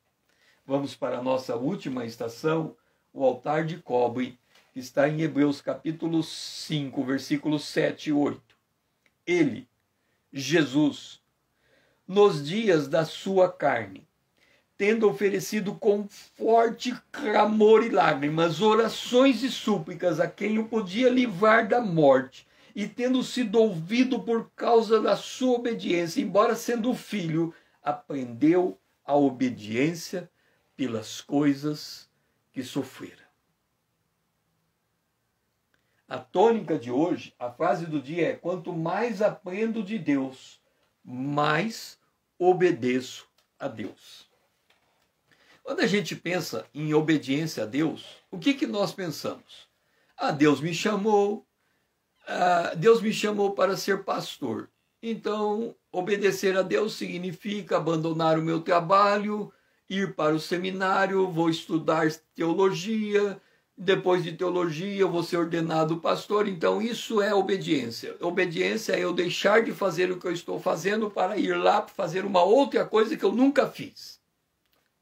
Vamos para a nossa última estação, o altar de cobre, que está em Hebreus capítulo 5, versículos 7 e 8. Ele, Jesus, nos dias da sua carne, tendo oferecido com forte clamor e lágrimas, orações e súplicas a quem o podia livrar da morte, e tendo sido ouvido por causa da sua obediência, embora sendo filho, aprendeu a obediência pelas coisas que sofrera. A tônica de hoje, a frase do dia é: quanto mais aprendo de Deus, mais obedeço a Deus. Quando a gente pensa em obediência a Deus, o que nós pensamos? Deus me chamou para ser pastor. Então, obedecer a Deus significa abandonar o meu trabalho, ir para o seminário, vou estudar teologia, depois de teologia eu vou ser ordenado pastor. Então isso é obediência. Obediência é eu deixar de fazer o que eu estou fazendo para ir lá para fazer uma outra coisa que eu nunca fiz.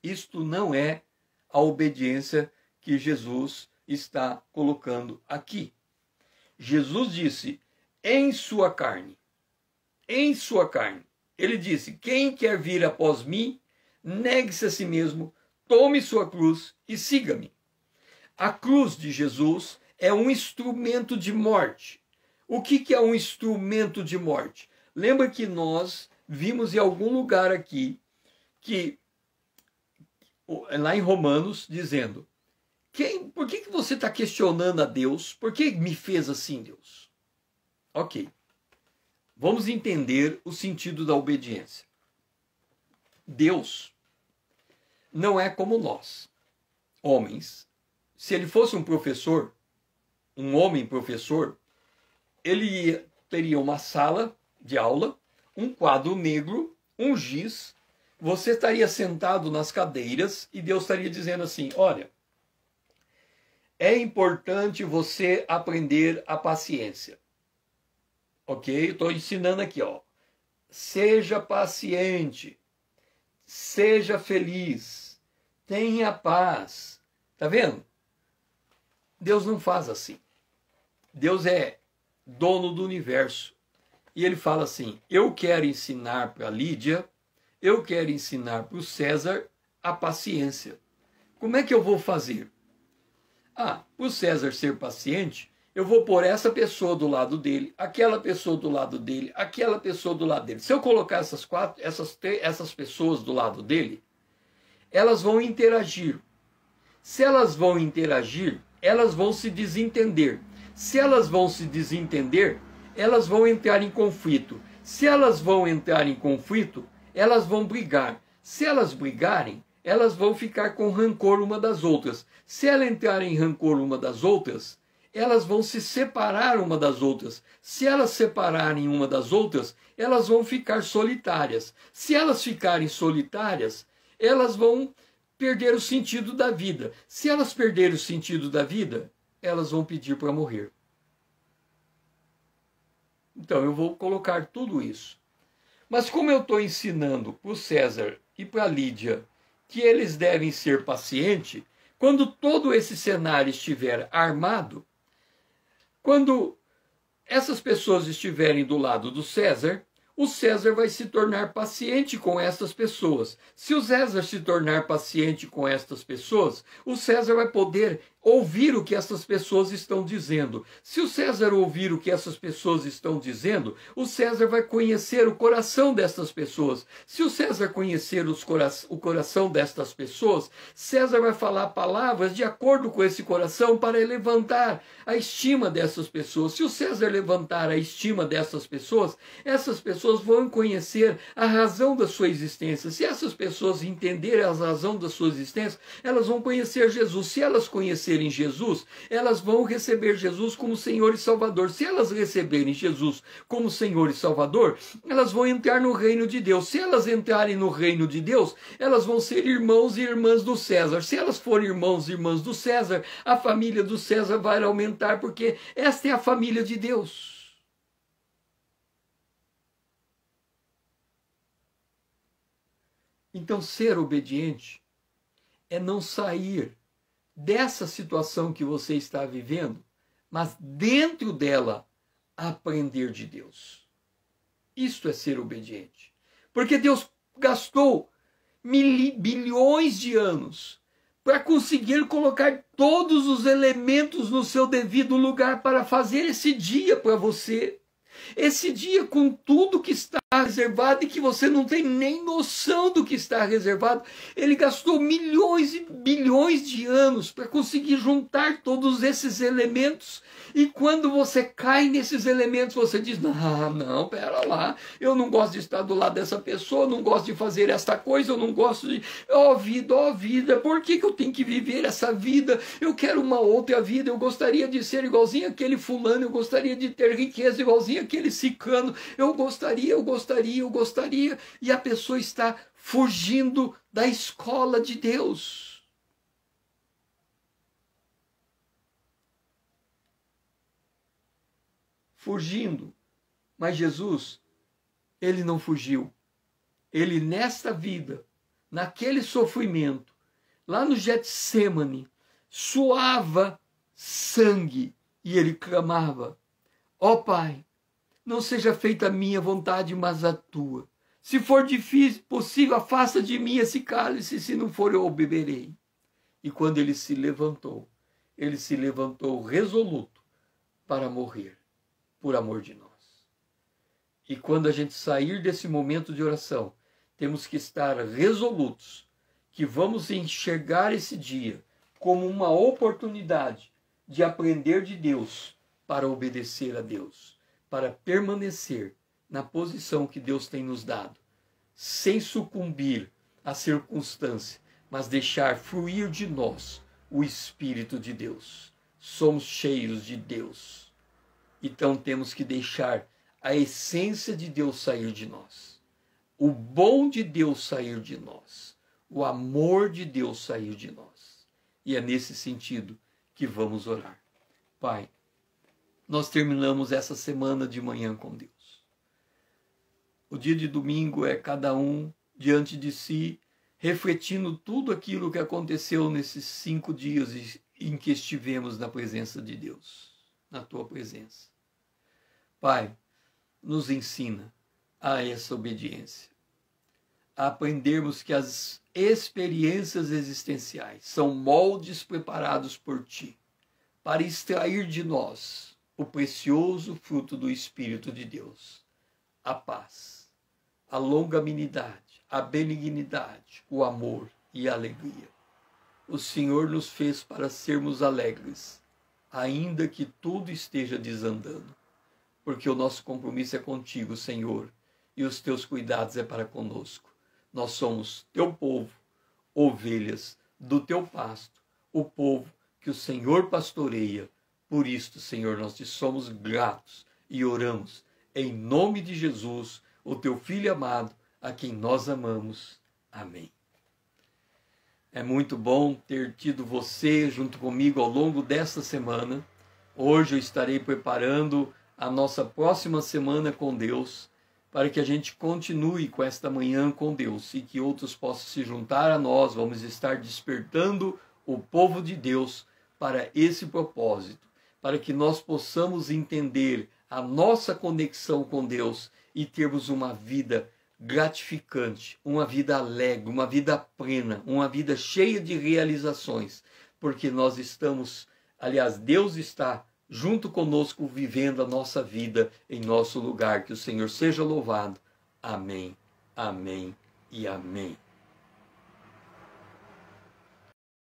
Isto não é a obediência que Jesus está colocando aqui. Jesus disse, em sua carne, ele disse, quem quer vir após mim, negue-se a si mesmo, tome sua cruz e siga-me. A cruz de Jesus é um instrumento de morte. O que é um instrumento de morte? Lembra que nós vimos em algum lugar aqui, lá em Romanos, dizendo, por que você está questionando a Deus? Por que me fez assim, Deus? Ok. Vamos entender o sentido da obediência. Deus não é como nós, homens. Se ele fosse um professor, um homem professor, ele teria uma sala de aula, um quadro negro, um giz, você estaria sentado nas cadeiras e Deus estaria dizendo assim, olha, é importante você aprender a paciência. Ok? Estou ensinando aqui, ó. Seja paciente, seja feliz, tenha paz. Tá vendo? Deus não faz assim. Deus é dono do universo. E ele fala assim, eu quero ensinar para a Lídia, eu quero ensinar para o César a paciência. Como é que eu vou fazer? Para o César ser paciente, eu vou pôr essa pessoa do lado dele, aquela pessoa do lado dele, aquela pessoa do lado dele. Se eu colocar essas pessoas do lado dele, elas vão interagir. Se elas vão interagir, elas vão se desentender. Se elas vão se desentender, elas vão entrar em conflito. Se elas vão entrar em conflito, elas vão brigar. Se elas brigarem, elas vão ficar com rancor uma das outras. Se elas entrarem em rancor uma das outras, elas vão se separar uma das outras. Se elas separarem uma das outras, elas vão ficar solitárias. Se elas ficarem solitárias, elas vão perder o sentido da vida. Se elas perderem o sentido da vida, elas vão pedir para morrer. Então eu vou colocar tudo isso. Mas como eu estou ensinando para o César e para a Lídia que eles devem ser pacientes quando todo esse cenário estiver armado, quando essas pessoas estiverem do lado do César, o César vai se tornar paciente com essas pessoas. Se o César se tornar paciente com estas pessoas, o César vai poder ouvir o que essas pessoas estão dizendo. Se o César ouvir o que essas pessoas estão dizendo, o César vai conhecer o coração destas pessoas. Se o César conhecer o coração destas pessoas, César vai falar palavras de acordo com esse coração para levantar a estima dessas pessoas. Se o César levantar a estima dessas pessoas, essas pessoas vão conhecer a razão da sua existência. Se essas pessoas entenderem a razão da sua existência, elas vão conhecer Jesus. Se elas conhecerem Jesus, elas vão receber Jesus como Senhor e Salvador. Se elas receberem Jesus como Senhor e Salvador, elas vão entrar no reino de Deus. Se elas entrarem no reino de Deus, elas vão ser irmãos e irmãs do César. Se elas forem irmãos e irmãs do César, a família do César vai aumentar, porque esta é a família de Deus. Então, ser obediente é não sair dessa situação que você está vivendo, mas dentro dela aprender de Deus. Isto é ser obediente. Porque Deus gastou bilhões de anos para conseguir colocar todos os elementos no seu devido lugar para fazer esse dia para você. Esse dia com tudo que está reservado e que você não tem nem noção do que está reservado. Ele gastou milhões e bilhões de anos para conseguir juntar todos esses elementos. E quando você cai nesses elementos, você diz, não, pera lá, eu não gosto de estar do lado dessa pessoa, eu não gosto de fazer esta coisa, eu não gosto de... Ó vida, por que eu tenho que viver essa vida? Eu quero uma outra vida, eu gostaria de ser igualzinho aquele fulano, eu gostaria de ter riqueza igualzinho aquele ciclano, eu gostaria, e a pessoa está fugindo da escola de Deus. Fugindo. Mas Jesus, ele não fugiu. Ele, nesta vida, naquele sofrimento, lá no Getsêmani, suava sangue e ele clamava, ó Pai, não seja feita a minha vontade, mas a tua. Se for difícil, possível, afasta de mim esse cálice, se não for eu o beberei. E quando ele se levantou resoluto para morrer por amor de nós. E quando a gente sair desse momento de oração, temos que estar resolutos que vamos enxergar esse dia como uma oportunidade de aprender de Deus para obedecer a Deus, para permanecer na posição que Deus tem nos dado, sem sucumbir à circunstância, mas deixar fluir de nós o Espírito de Deus. Somos cheios de Deus. Então temos que deixar a essência de Deus sair de nós, o bom de Deus sair de nós, o amor de Deus sair de nós. E é nesse sentido que vamos orar. Pai, nós terminamos essa semana de manhã com Deus. O dia de domingo é cada um diante de si, refletindo tudo aquilo que aconteceu nesses 5 dias em que estivemos na presença de Deus, na tua presença. Pai, nos ensina a essa obediência, a aprendermos que as experiências existenciais são moldes preparados por ti, para extrair de nós o precioso fruto do Espírito de Deus, a paz, a longanimidade, a benignidade, o amor e a alegria. O Senhor nos fez para sermos alegres, ainda que tudo esteja desandando, porque o nosso compromisso é contigo, Senhor, e os teus cuidados é para conosco. Nós somos teu povo, ovelhas do teu pasto, o povo que o Senhor pastoreia. Por isto, Senhor, nós te somos gratos e oramos em nome de Jesus, o teu Filho amado, a quem nós amamos. Amém. É muito bom ter tido você junto comigo ao longo desta semana. Hoje eu estarei preparando a nossa próxima semana com Deus, para que a gente continue com esta manhã com Deus e que outros possam se juntar a nós. Vamos estar despertando o povo de Deus para esse propósito, para que nós possamos entender a nossa conexão com Deus e termos uma vida gratificante, uma vida alegre, uma vida plena, uma vida cheia de realizações, porque nós estamos, aliás, Deus está junto conosco vivendo a nossa vida em nosso lugar. Que o Senhor seja louvado. Amém, amém e amém.